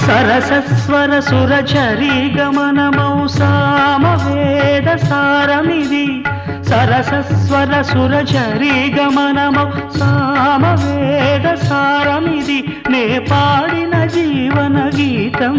సరసస్వర సురచరీ గమనమౌ సామవేద సారమిది సరసస్వర సురచరీ గమనమౌ సామవేద సారమిది నే పాడిన జీవన గీతం